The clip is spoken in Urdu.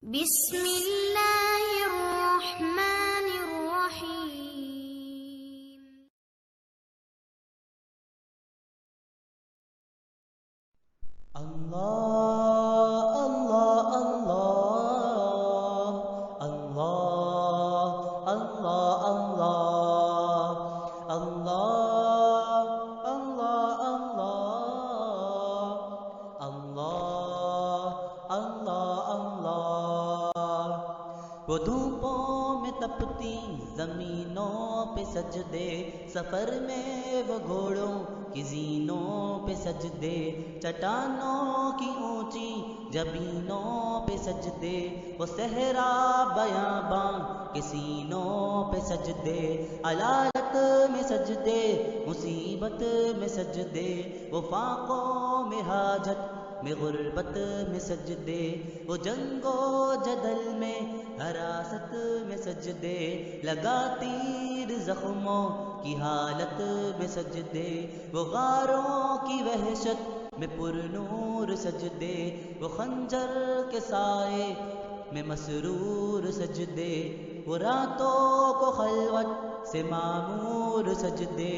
بسم اللہ الرحمن الرحیم۔ اللہ اللہ اللہ اللہ اللہ اللہ اللہ اللہ اللہ اللہ اللہ۔ وہ دھوپوں میں تپتی زمینوں پہ سجدے، سفر میں وہ گھوڑوں کی زینوں پہ سجدے، چٹانوں کی اونچی جبینوں پہ سجدے، وہ صحرا بیاباں کے سینوں پہ سجدے، علالت میں سجدے، مصیبت میں سجدے، وہ فاقوں میں حاجت میں غربت میں سجدے، وہ جنگ و جدل میں حراست میں سجدے، لگا تیر زخموں کی حالت میں سجدے، وہ غاروں کی وحشت میں پر نور سجدے، وہ خنجر کے سائے میں مسرور سجدے، وہ راتوں کو خلوت سے معمور سجدے۔